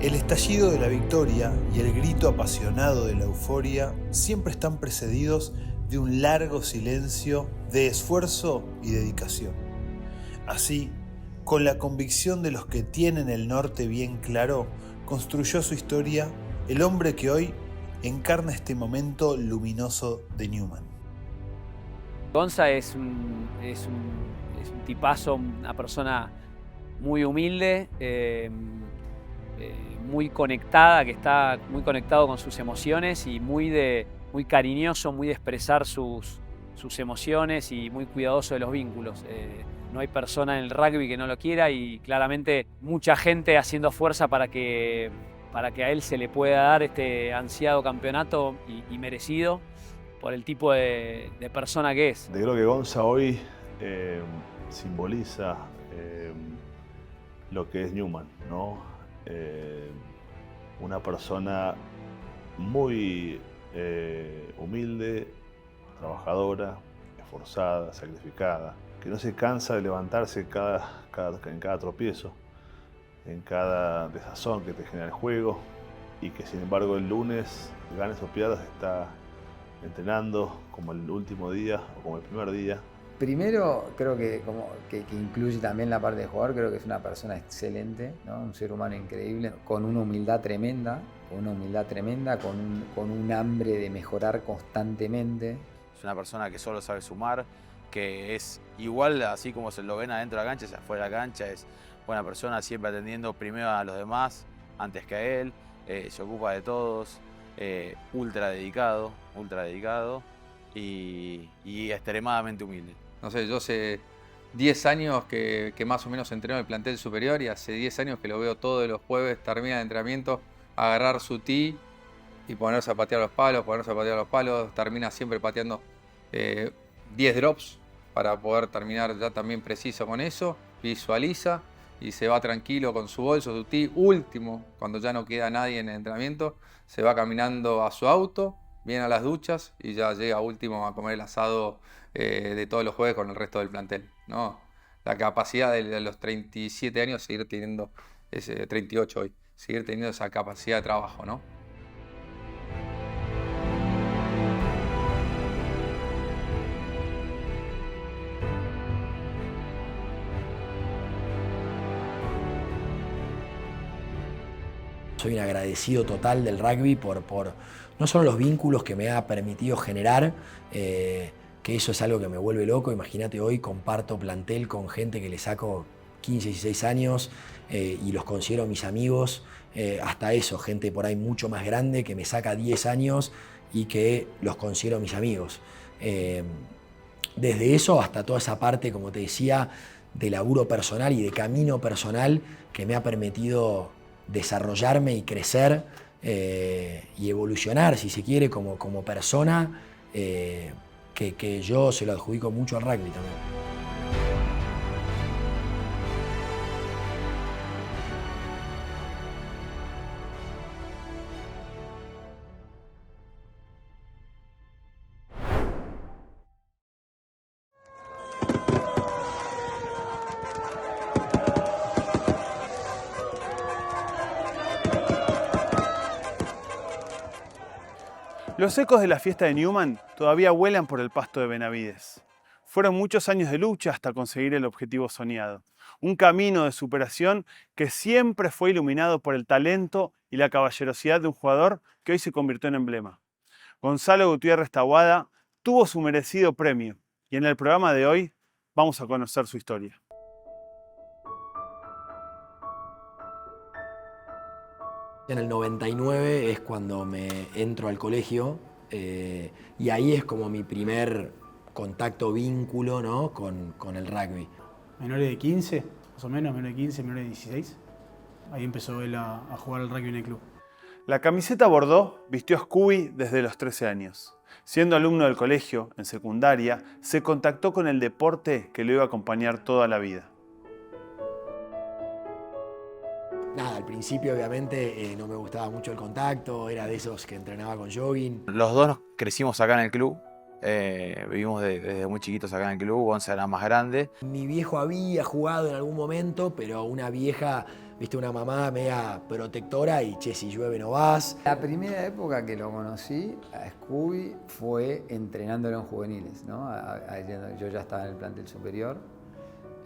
El estallido de la victoria y el grito apasionado de la euforia siempre están precedidos de un largo silencio de esfuerzo y dedicación. Así, con la convicción de los que tienen el norte bien claro, construyó su historia el hombre que hoy encarna este momento luminoso de Newman. Gonza es un tipazo, una persona muy humilde, muy conectada, que está muy conectado con sus emociones y muy cariñoso, muy de expresar sus emociones y muy cuidadoso de los vínculos. No hay persona en el rugby que no lo quiera y claramente mucha gente haciendo fuerza para que a él se le pueda dar este ansiado campeonato y merecido por el tipo de persona que es. Yo creo que Gonza hoy simboliza lo que es Newman, ¿no? Una persona muy humilde, trabajadora, esforzada, sacrificada, que no se cansa de levantarse en cada tropiezo, en cada desazón que te genera el juego, y que sin embargo el lunes, ganes o pierdas, está entrenando como el último día o como el primer día. Primero, creo que incluye también la parte de jugador, creo que es una persona excelente, ¿no? Un ser humano increíble, con una humildad tremenda, con un hambre de mejorar constantemente. Es una persona que solo sabe sumar, que es igual, así como se lo ven adentro de la cancha, afuera de la cancha, es buena persona, siempre atendiendo primero a los demás, antes que a él, se ocupa de todos, ultra dedicado y extremadamente humilde. No sé, yo hace 10 años que más o menos entreno en el plantel superior y hace 10 años que lo veo todos los jueves, termina el entrenamiento, agarrar su tee y ponerse a patear los palos, termina siempre pateando 10 drops para poder terminar ya también preciso con eso, visualiza y se va tranquilo con su bolso, su tee, último, cuando ya no queda nadie en el entrenamiento, se va caminando a su auto, viene a las duchas y ya llega último a comer el asado de todos los jueves con el resto del plantel, ¿no? La capacidad de los 37 años seguir teniendo, 38 hoy, seguir teniendo esa capacidad de trabajo, ¿no? Soy un agradecido total del rugby por no solo los vínculos que me ha permitido generar, que eso es algo que me vuelve loco. Imagínate, hoy comparto plantel con gente que le saco 15, 16 años y los considero mis amigos. Hasta eso, gente por ahí mucho más grande que me saca 10 años y que los considero mis amigos. Desde eso hasta toda esa parte, como te decía, de laburo personal y de camino personal que me ha permitido desarrollarme y crecer y evolucionar, si se quiere, como persona, que yo se lo adjudico mucho al rugby también. Los ecos de la fiesta de Newman todavía vuelan por el pasto de Benavides. Fueron muchos años de lucha hasta conseguir el objetivo soñado. Un camino de superación que siempre fue iluminado por el talento y la caballerosidad de un jugador que hoy se convirtió en emblema. Gonzalo Gutiérrez Taboada tuvo su merecido premio y en el programa de hoy vamos a conocer su historia. En el 99 es cuando me entro al colegio y ahí es como mi primer contacto, vínculo, ¿no? con el rugby. Menores de 15, más o menos, menores de 15, menores de 16. Ahí empezó él a jugar al rugby en el club. La camiseta bordó vistió a Scooby desde los 13 años. Siendo alumno del colegio, en secundaria, se contactó con el deporte que lo iba a acompañar toda la vida. Nada, al principio obviamente no me gustaba mucho el contacto, era de esos que entrenaba con jogging. Los dos nos crecimos acá en el club, vivimos desde muy chiquitos acá en el club, Gonza era más grande. Mi viejo había jugado en algún momento, pero una vieja viste, una mamá media protectora y che, si llueve no vas. La primera época que lo conocí a Scooby fue entrenándolo en juveniles, ¿no? Yo ya estaba en el plantel superior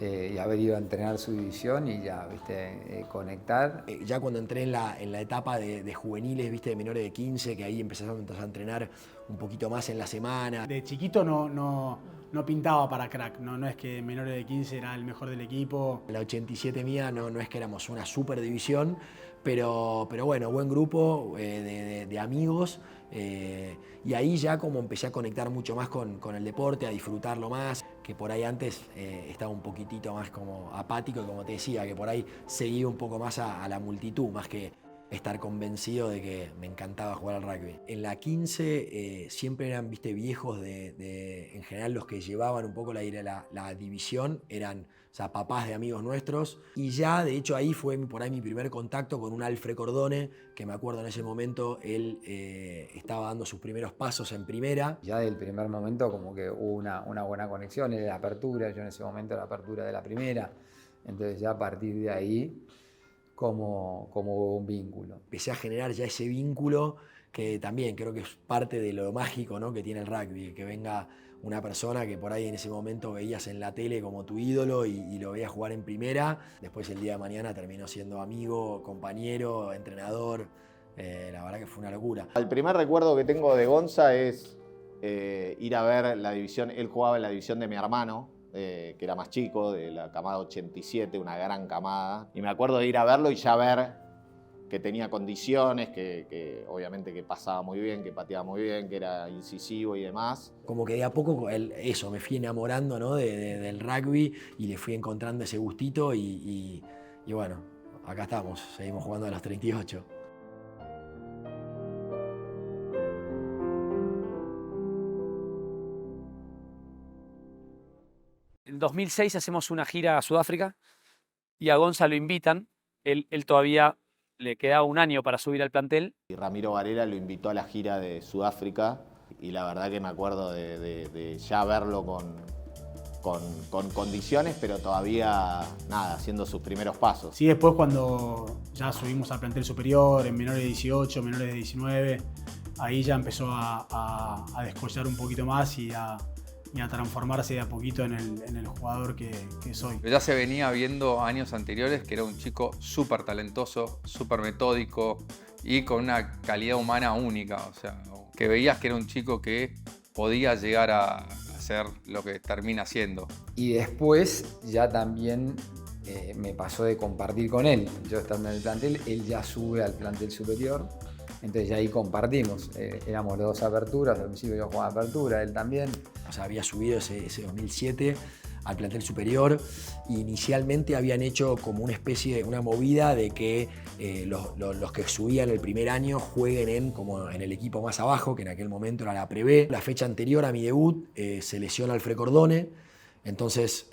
y haber ido a entrenar su división y ya, viste, conectar. Ya cuando entré en la etapa de juveniles, viste, de menores de 15, que ahí empezaron a entrenar un poquito más en la semana. De chiquito no pintaba para crack, no es que menores de 15 era el mejor del equipo. La 87 mía no es que éramos una super división, pero bueno, buen grupo de amigos. Y ahí ya como empecé a conectar mucho más con el deporte, a disfrutarlo más, que por ahí antes estaba un poquitito más como apático, y como te decía, que por ahí seguía un poco más a la multitud, más que estar convencido de que me encantaba jugar al rugby. En la 15 siempre eran, viste, viejos en general los que llevaban un poco la división, eran, o sea, papás de amigos nuestros. Y ya, de hecho, ahí fue por ahí mi primer contacto con un Alfred Cordone, que me acuerdo en ese momento, él estaba dando sus primeros pasos en primera. Ya del primer momento como que hubo una buena conexión, él era la apertura, yo en ese momento la apertura de la primera. Entonces ya a partir de ahí como un vínculo. Empecé a generar ya ese vínculo que también creo que es parte de lo mágico, ¿no?, que tiene el rugby, que venga una persona que por ahí en ese momento veías en la tele como tu ídolo y lo veías jugar en primera. Después el día de mañana terminó siendo amigo, compañero, entrenador. La verdad que fue una locura. El primer recuerdo que tengo de Gonza es ir a ver la división. Él jugaba en la división de mi hermano, que era más chico, de la camada 87, una gran camada. Y me acuerdo de ir a verlo y ya ver que tenía condiciones, que obviamente que pasaba muy bien, que pateaba muy bien, que era incisivo y demás. Como que de a poco me fui enamorando, ¿no?, del rugby y le fui encontrando ese gustito y bueno, acá estamos, seguimos jugando a los 38. En 2006 hacemos una gira a Sudáfrica y a Gonza lo invitan. Él todavía le quedaba un año para subir al plantel. Y Ramiro Varela lo invitó a la gira de Sudáfrica y la verdad que me acuerdo de ya verlo con condiciones, pero todavía nada, haciendo sus primeros pasos. Sí, después cuando ya subimos al plantel superior, en menores de 18, menores de 19, ahí ya empezó a descollar un poquito más y a transformarse de a poquito en el jugador que soy. Pero ya se venía viendo años anteriores que era un chico súper talentoso, súper metódico y con una calidad humana única. O sea, que veías que era un chico que podía llegar a hacer lo que termina siendo. Y después ya también me pasó de compartir con él. Yo estando en el plantel, él ya sube al plantel superior. Entonces ya ahí compartimos, éramos los dos aperturas, al principio yo jugaba apertura, él también. O sea, había subido ese 2007 al plantel superior. Inicialmente habían hecho como una especie, una movida de que los que subían el primer año jueguen como en el equipo más abajo, que en aquel momento era la Pre-B. La fecha anterior a mi debut se lesiona Alfred Cordone, entonces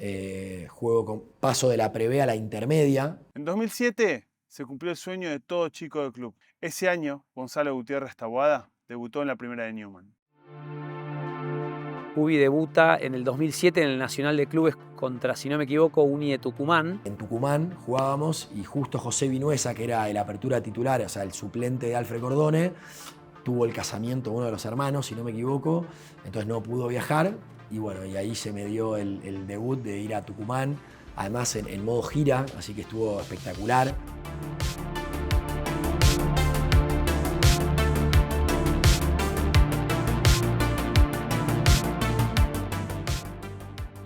paso de la Pre-B a la intermedia. En 2007 se cumplió el sueño de todo chico del club. Ese año, Gonzalo Gutiérrez Taboada debutó en la primera de Newman. Ubi debuta en el 2007 en el Nacional de Clubes contra, si no me equivoco, Uni de Tucumán. En Tucumán jugábamos y justo José Vinuesa, que era el apertura titular, o sea, el suplente de Alfred Cordone, tuvo el casamiento de uno de los hermanos, si no me equivoco, entonces no pudo viajar y bueno, y ahí se me dio el debut de ir a Tucumán, además en modo gira, así que estuvo espectacular.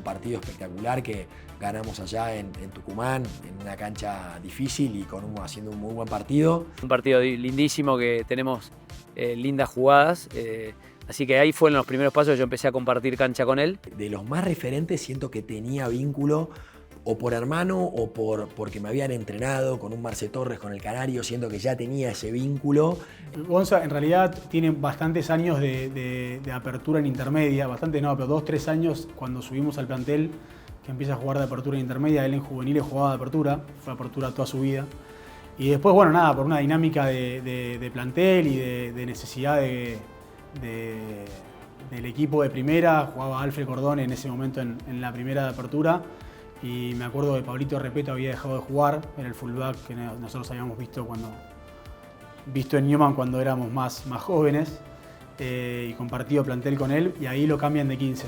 Partido espectacular que ganamos allá en Tucumán, en una cancha difícil y haciendo un muy buen partido. Un partido lindísimo que tenemos lindas jugadas, así que ahí fueron los primeros pasos, yo empecé a compartir cancha con él. De los más referentes siento que tenía vínculo o por hermano o porque me habían entrenado con un Marce Torres, con el Canario, siento que ya tenía ese vínculo. Gonza en realidad tiene bastantes años de apertura en intermedia, bastantes no, pero 2-3 años cuando subimos al plantel que empieza a jugar de apertura en intermedia. Él en juveniles jugaba de apertura, fue apertura toda su vida. Y después, bueno, nada, por una dinámica de plantel y de necesidad del equipo de primera, jugaba Alfred Cordone en ese momento en la primera de apertura. Y me acuerdo que Pablito Repetto había dejado de jugar, era el fullback que nosotros habíamos visto en Newman cuando éramos más jóvenes, y compartido plantel con él, y ahí lo cambian de 15.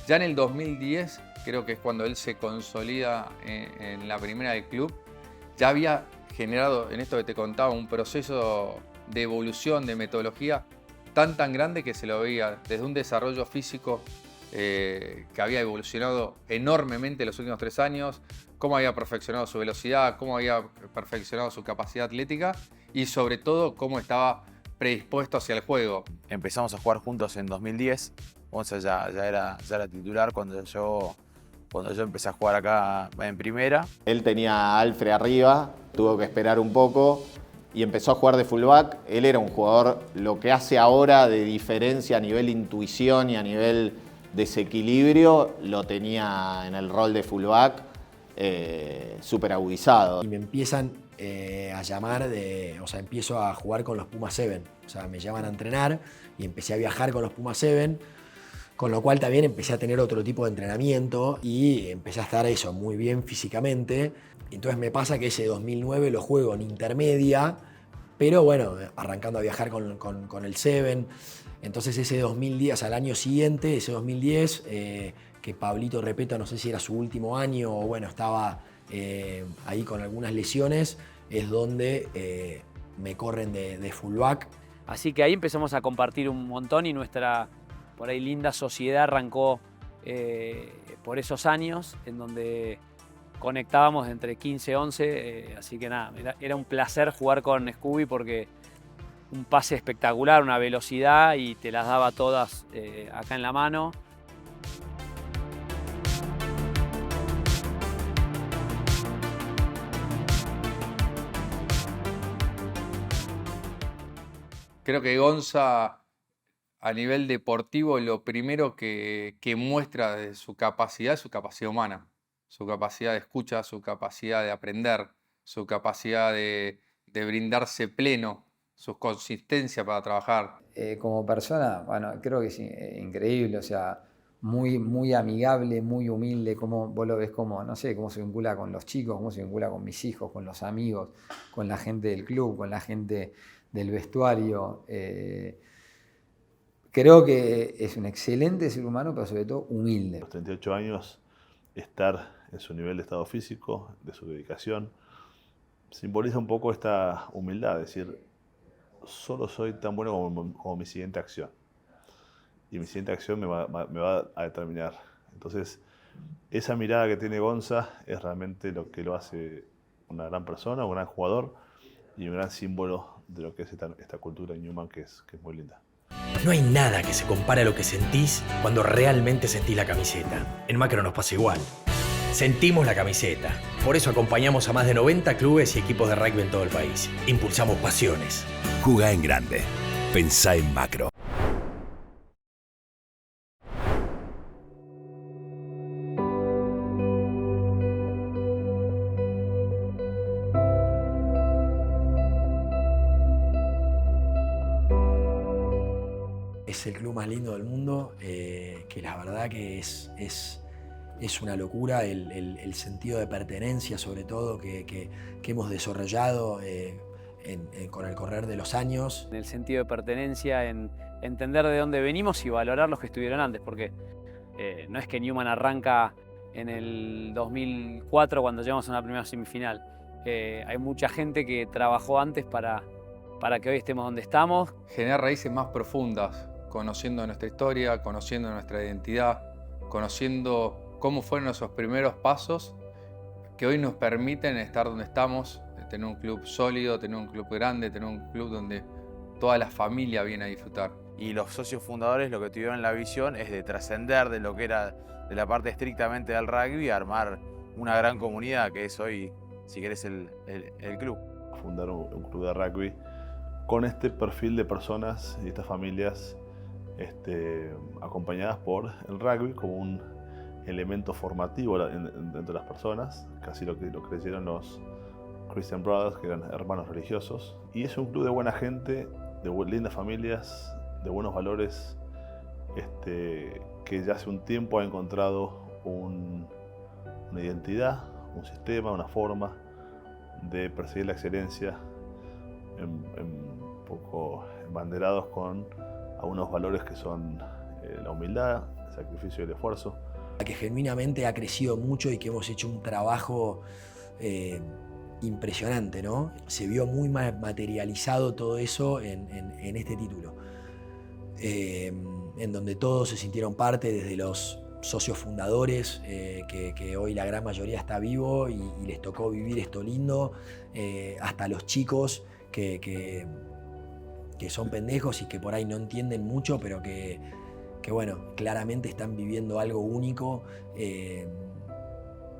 Ya en el 2010, creo que es cuando él se consolida en la primera del club, ya había generado, en esto que te contaba, un proceso de evolución, de metodología tan grande que se lo veía desde un desarrollo físico que había evolucionado enormemente en los últimos 3 años, cómo había perfeccionado su velocidad, cómo había perfeccionado su capacidad atlética y sobre todo cómo estaba predispuesto hacia el juego. Empezamos a jugar juntos en 2010. Gonza ya era titular cuando yo empecé a jugar acá en primera. Él tenía a Alfred arriba, tuvo que esperar un poco y empezó a jugar de fullback. Él era un jugador, lo que hace ahora de diferencia a nivel intuición y a nivel desequilibrio, lo tenía en el rol de fullback súper agudizado. Y me empiezan a llamar, empiezo a jugar con los Puma 7. O sea, me llaman a entrenar y empecé a viajar con los Puma 7. Con lo cual también empecé a tener otro tipo de entrenamiento y empecé a estar muy bien físicamente. Entonces me pasa que ese 2009 lo juego en intermedia, pero bueno, arrancando a viajar con el 7. Entonces ese 2010, al año siguiente, ese 2010, que Pablito Repetto, no sé si era su último año o bueno, estaba ahí con algunas lesiones, es donde me corren de fullback. Así que ahí empezamos a compartir un montón y nuestra por ahí linda sociedad arrancó por esos años en donde conectábamos entre 15 y 11, así que nada, era un placer jugar con Scooby porque un pase espectacular, una velocidad y te las daba todas acá en la mano. Creo que Gonza, a nivel deportivo, lo primero que muestra de su capacidad es su capacidad humana, su capacidad de escucha, su capacidad de aprender, su capacidad de brindarse pleno, su consistencia para trabajar. Como persona, bueno, creo que es increíble, o sea, muy amigable, muy humilde, como vos lo ves, como, no sé, cómo se vincula con los chicos, cómo se vincula con mis hijos, con los amigos, con la gente del club, con la gente del vestuario. Creo que es un excelente ser humano, pero sobre todo humilde. A los 38 años, estar en su nivel de estado físico, de su dedicación, simboliza un poco esta humildad, es decir, solo soy tan bueno como mi siguiente acción. Y mi siguiente acción me va a determinar. Entonces, esa mirada que tiene Gonza es realmente lo que lo hace una gran persona, un gran jugador y un gran símbolo de lo que es esta cultura en Newman que es muy linda. No hay nada que se compare a lo que sentís cuando realmente sentís la camiseta. En Macro nos pasa igual. Sentimos la camiseta. Por eso acompañamos a más de 90 clubes y equipos de rugby en todo el país. Impulsamos pasiones. Jugá en grande. Pensá en Macro. Es el club más lindo del mundo, que la verdad que es una locura el sentido de pertenencia, sobre todo, que hemos desarrollado con el correr de los años. En el sentido de pertenencia, en entender de dónde venimos y valorar los que estuvieron antes, porque no es que Newman arranca en el 2004 cuando llegamos a una primera semifinal. Hay mucha gente que trabajó antes para que hoy estemos donde estamos. Generar raíces más profundas, conociendo nuestra historia, conociendo nuestra identidad, conociendo cómo fueron esos primeros pasos que hoy nos permiten estar donde estamos, tener un club sólido, tener un club grande, tener un club donde toda la familia viene a disfrutar. Y los socios fundadores lo que tuvieron la visión es de trascender de lo que era de la parte estrictamente del rugby, armar una gran comunidad que es hoy, si querés, el club. Fundar un club de rugby con este perfil de personas y estas familias acompañadas por el rugby como un elemento formativo dentro de las personas, casi lo creyeron los Christian Brothers, que eran hermanos religiosos. Y es un club de buena gente, de lindas familias, de buenos valores, que ya hace un tiempo ha encontrado una identidad, un sistema, una forma de perseguir la excelencia, un poco embanderados con algunos valores que son la humildad, el sacrificio y el esfuerzo. Que genuinamente ha crecido mucho y que hemos hecho un trabajo impresionante, ¿no? Se vio muy materializado todo eso en este título, en donde todos se sintieron parte, desde los socios fundadores, que hoy la gran mayoría está vivo y les tocó vivir esto lindo, hasta los chicos que son pendejos y que por ahí no entienden mucho, pero que bueno, claramente están viviendo algo único.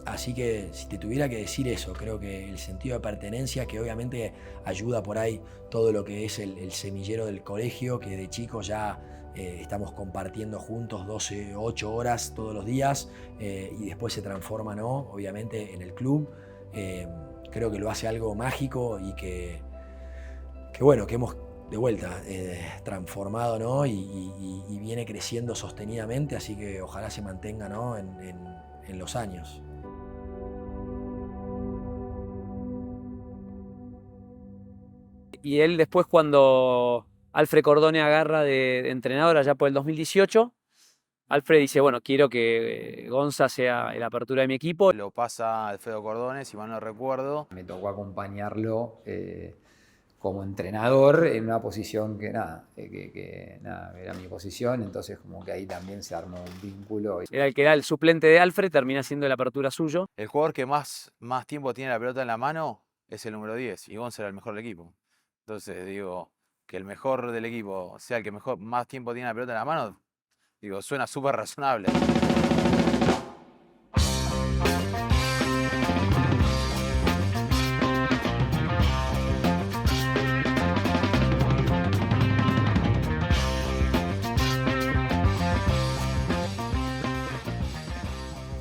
Así que si te tuviera que decir eso, creo que el sentido de pertenencia, que obviamente ayuda por ahí todo lo que es el semillero del colegio, que de chicos ya estamos compartiendo juntos 8 horas todos los días, y después se transforma, ¿no?, obviamente en el club. Creo que lo hace algo mágico y que bueno, que hemos de vuelta transformado, ¿no?, y viene creciendo sostenidamente, así que ojalá se mantenga, ¿no?, en los años. Y él después, cuando Alfred Cordone agarra de entrenador allá por el 2018, Alfred dice, bueno, quiero que Gonza sea la apertura de mi equipo. Lo pasa Alfredo Cordone, si mal no recuerdo. Me tocó acompañarlo como entrenador en una posición que nada, era mi posición, entonces como que ahí también se armó un vínculo. Era el que era el suplente de Alfred, termina siendo la apertura suyo. El jugador que más tiempo tiene la pelota en la mano es el número 10, y Gonza era el mejor del equipo. Entonces digo, que el mejor del equipo sea el que más tiempo tiene la pelota en la mano, digo, suena súper razonable.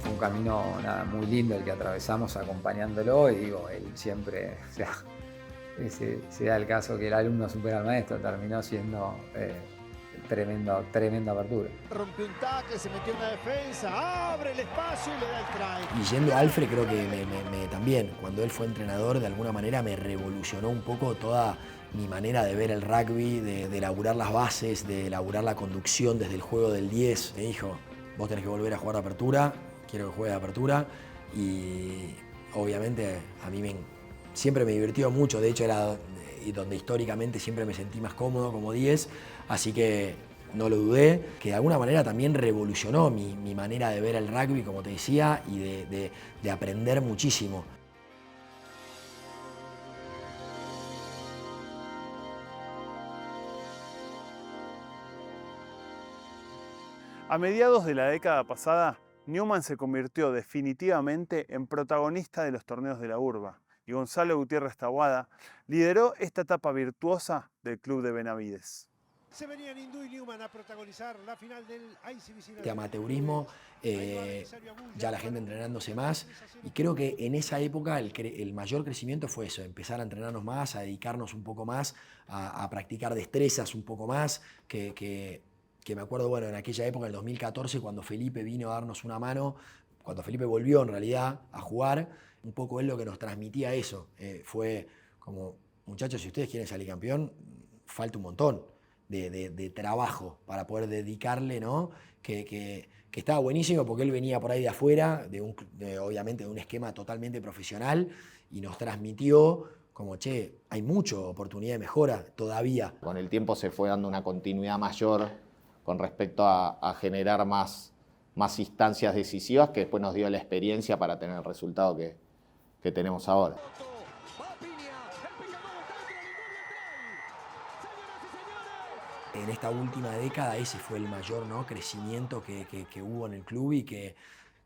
Fue un camino muy lindo el que atravesamos acompañándolo, y digo, él siempre, o sea, se da el caso que el alumno supera al maestro, terminó siendo tremenda apertura. Rompió un tackle, se metió en la defensa, abre el espacio y le da el try. Y yendo a Alfred, creo que también, cuando él fue entrenador, de alguna manera me revolucionó un poco toda mi manera de ver el rugby, de elaborar las bases, de elaborar la conducción desde el juego del 10. Me dijo, vos tenés que volver a jugar de apertura, quiero que juegues de apertura, y obviamente a mí siempre me divirtió mucho, de hecho era donde históricamente siempre me sentí más cómodo como 10, así que no lo dudé, que de alguna manera también revolucionó mi manera de ver el rugby, como te decía, y de aprender muchísimo. A mediados de la década pasada, Newman se convirtió definitivamente en protagonista de los torneos de la urba, y Gonzalo Gutiérrez Taboada lideró esta etapa virtuosa del club de Benavides. Se venían Hindú y Newman a protagonizar la final del ICBC. De amateurismo, ya la gente entrenándose más, y creo que en esa época el mayor crecimiento fue eso, empezar a entrenarnos más, a dedicarnos un poco más, a practicar destrezas un poco más, que me acuerdo, bueno, en aquella época, en el 2014, cuando Felipe vino a darnos una mano, cuando Felipe volvió en realidad a jugar, un poco él lo que nos transmitía eso, fue como, muchachos, si ustedes quieren salir campeón, falta un montón de trabajo para poder dedicarle, ¿no? Que estaba buenísimo porque él venía por ahí de afuera, obviamente de un esquema totalmente profesional, y nos transmitió como, che, hay mucha oportunidad de mejora todavía. Con el tiempo se fue dando una continuidad mayor con respecto a generar más instancias decisivas, que después nos dio la experiencia para tener el resultado que tenemos ahora. En esta última década ese fue el mayor, ¿no?, crecimiento que hubo en el club, y que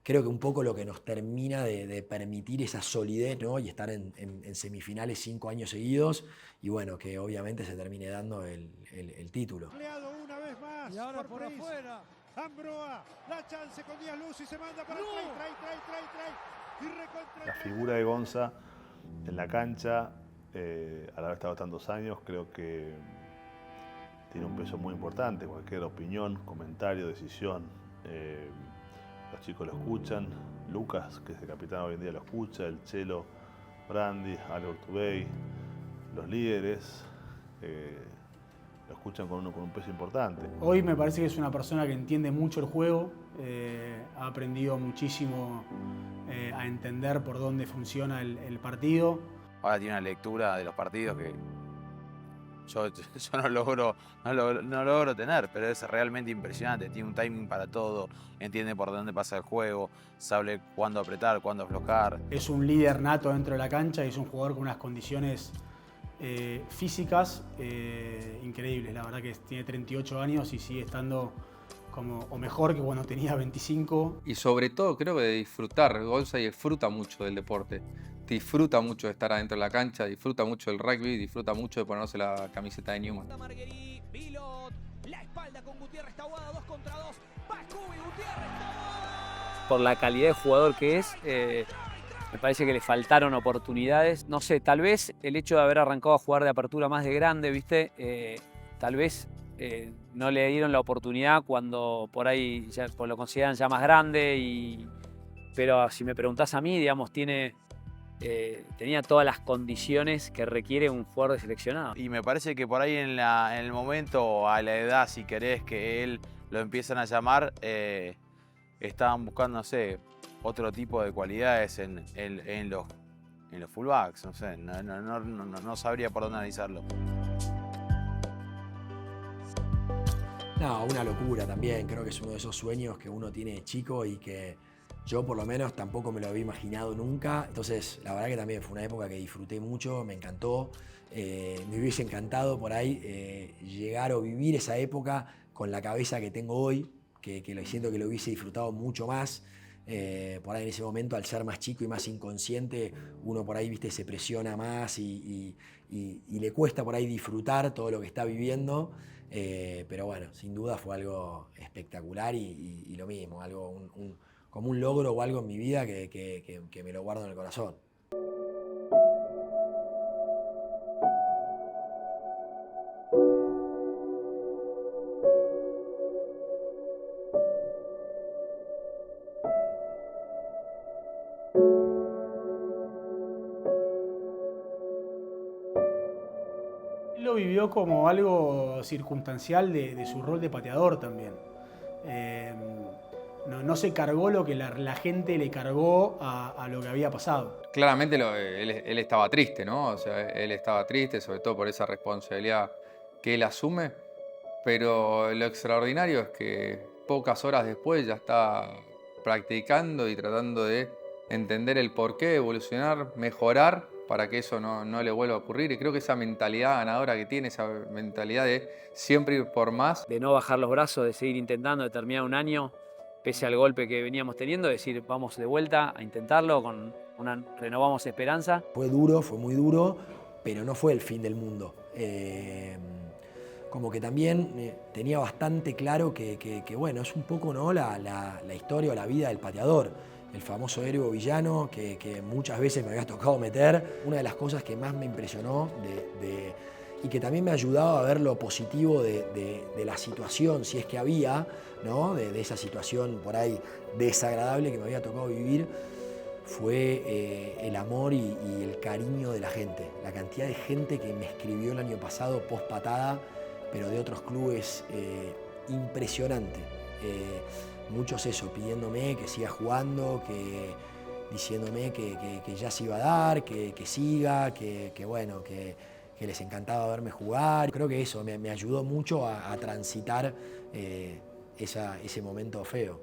creo que un poco lo que nos termina de permitir esa solidez, ¿no?, y estar en semifinales 5 años seguidos, y bueno, que obviamente se termine dando el título. Una vez más, y ahora por afuera, Ambroa, la chance con Díaz Luz y se manda para el try. La figura de Gonza en la cancha, al haber estado tantos años, creo que tiene un peso muy importante. Cualquier opinión, comentario, decisión, los chicos lo escuchan. Lucas, que es el capitán hoy en día, lo escucha. El Chelo, Brandi, Ale Urtubey, los líderes, lo escuchan con un peso importante. Hoy me parece que es una persona que entiende mucho el juego, ha aprendido muchísimo a entender por dónde funciona el partido. Ahora tiene una lectura de los partidos que yo no logro tener, pero es realmente impresionante. Tiene un timing para todo, entiende por dónde pasa el juego, sabe cuándo apretar, cuándo aflojar. Es un líder nato dentro de la cancha y es un jugador con unas condiciones físicas increíbles. La verdad que tiene 38 años y sigue estando como, o mejor que cuando tenía 25. Y sobre todo creo que de disfrutar. Gonza disfruta mucho del deporte. Disfruta mucho de estar adentro de la cancha, disfruta mucho del rugby, disfruta mucho de ponerse la camiseta de Newman. La espalda con Gutiérrez Taboada, 2 contra 2. Va Scooby, Gutiérrez Taboada. Por la calidad de jugador que es, me parece que le faltaron oportunidades. No sé, tal vez el hecho de haber arrancado a jugar de apertura más de grande, ¿viste? Tal vez no le dieron la oportunidad cuando por ahí ya, pues lo consideran ya más grande. Pero si me preguntás a mí, digamos, tenía todas las condiciones que requiere un jugador de seleccionado. Y me parece que por ahí en el momento, a la edad, si querés, que él lo empiezan a llamar, estaban buscando, no sé, otro tipo de cualidades en los fullbacks. No sé, no sabría por dónde analizarlo. No, una locura también. Creo que es uno de esos sueños que uno tiene de chico y que yo por lo menos tampoco me lo había imaginado nunca. Entonces la verdad que también fue una época que disfruté mucho, me encantó. Me hubiese encantado por ahí llegar o vivir esa época con la cabeza que tengo hoy, que lo siento que lo hubiese disfrutado mucho más. Por ahí en ese momento, al ser más chico y más inconsciente, uno por ahí, viste, se presiona más y le cuesta por ahí disfrutar todo lo que está viviendo. Pero bueno, sin duda fue algo espectacular y lo mismo, algo como un logro o algo en mi vida que me lo guardo en el corazón. Lo vivió como algo circunstancial de su rol de pateador también. No se cargó lo que la gente le cargó a lo que había pasado. Claramente él estaba triste, ¿no? O sea, él estaba triste, sobre todo por esa responsabilidad que él asume, pero lo extraordinario es que pocas horas después ya está practicando y tratando de entender el porqué, evolucionar, mejorar para que eso no le vuelva a ocurrir. Y creo que esa mentalidad ganadora que tiene, esa mentalidad de siempre ir por más. De no bajar los brazos, de seguir intentando, de terminar un año, pese al golpe que veníamos teniendo, decir, vamos de vuelta a intentarlo, renovamos esperanza. Fue duro, fue muy duro, pero no fue el fin del mundo. Como que también tenía bastante claro que bueno, es un poco, ¿no?, la historia o la vida del pateador. El famoso héroe o villano que muchas veces me había tocado meter. Una de las cosas que más me impresionó y que también me ayudaba a ver lo positivo de la situación, si es que había, ¿no?, de esa situación por ahí desagradable que me había tocado vivir, fue el amor y el cariño de la gente. La cantidad de gente que me escribió el año pasado post patada, pero de otros clubes, impresionante. Muchos pidiéndome que siga jugando, diciéndome que ya se iba a dar, que siga, que bueno, que les encantaba verme jugar. Creo que eso me ayudó mucho a transitar ese momento feo.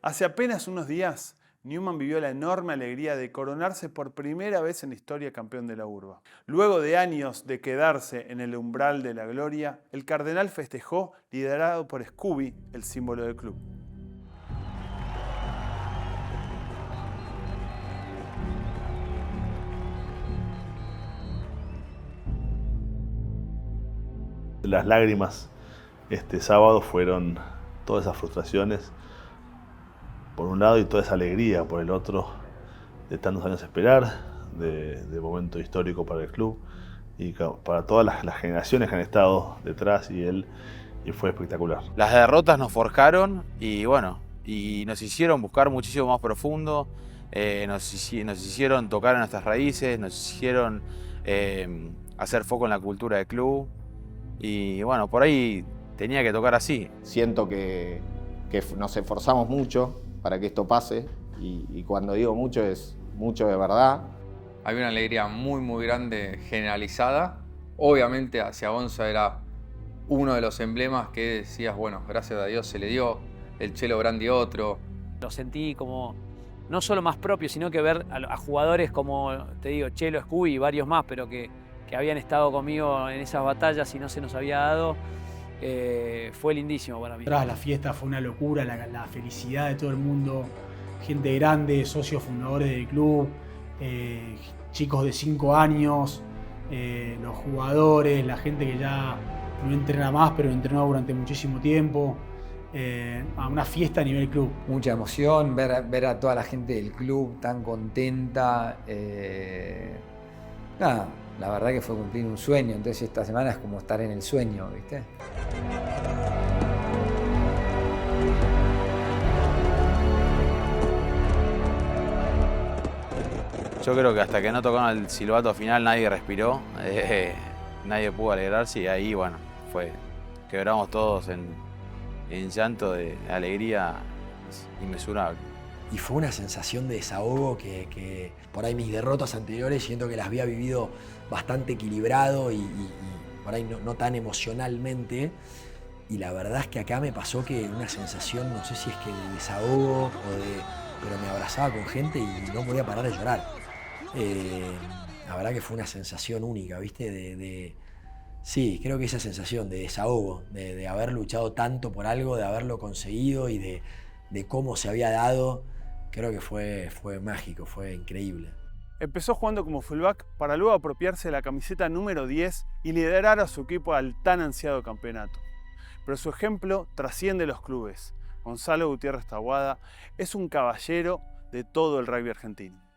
Hace apenas unos días, Newman vivió la enorme alegría de coronarse por primera vez en la historia campeón de la urba. Luego de años de quedarse en el umbral de la gloria, el Cardenal festejó liderado por Scooby, el símbolo del club. Las lágrimas este sábado fueron todas esas frustraciones por un lado y toda esa alegría por el otro de tantos años esperar, de momento histórico para el club y para todas las generaciones que han estado detrás y fue espectacular. Las derrotas nos forjaron y bueno, y nos hicieron buscar muchísimo más profundo, nos hicieron tocar en nuestras raíces, nos hicieron hacer foco en la cultura del club y bueno, por ahí tenía que tocar así. Siento que nos esforzamos mucho para que esto pase y cuando digo mucho es mucho de verdad. Había una alegría muy, muy grande generalizada. Obviamente hacia Gonza era uno de los emblemas que decías, bueno, gracias a Dios se le dio, el Chelo Brandi otro. Lo sentí como no solo más propio, sino que ver a jugadores como, te digo, Chelo, Scooby y varios más, pero que habían estado conmigo en esas batallas y no se nos había dado, fue lindísimo para mí. Tras la fiesta fue una locura, la felicidad de todo el mundo, gente grande, socios fundadores del club, chicos de 5 años, los jugadores, la gente que ya no entrena más, pero entrenó durante muchísimo tiempo. A una fiesta a nivel club. Mucha emoción, ver a toda la gente del club tan contenta. Nada, la verdad que fue cumplir un sueño, entonces esta semana es como estar en el sueño, ¿viste? Yo creo que hasta que no tocaron el silbato final nadie respiró, nadie pudo alegrarse y ahí, bueno, quebramos todos en llanto de alegría inmesurable. Y fue una sensación de desahogo que por ahí mis derrotas anteriores siento que las había vivido bastante equilibrado y por ahí no tan emocionalmente. Y la verdad es que acá me pasó que una sensación, no sé si es que de desahogo pero me abrazaba con gente y no podía parar de llorar. La verdad que fue una sensación única, ¿viste? Sí, creo que esa sensación de desahogo, de haber luchado tanto por algo, de haberlo conseguido y de cómo se había dado, creo que fue mágico, fue increíble. Empezó jugando como fullback para luego apropiarse de la camiseta número 10 y liderar a su equipo al tan ansiado campeonato. Pero su ejemplo trasciende los clubes. Gonzalo Gutiérrez Taboada es un caballero de todo el rugby argentino.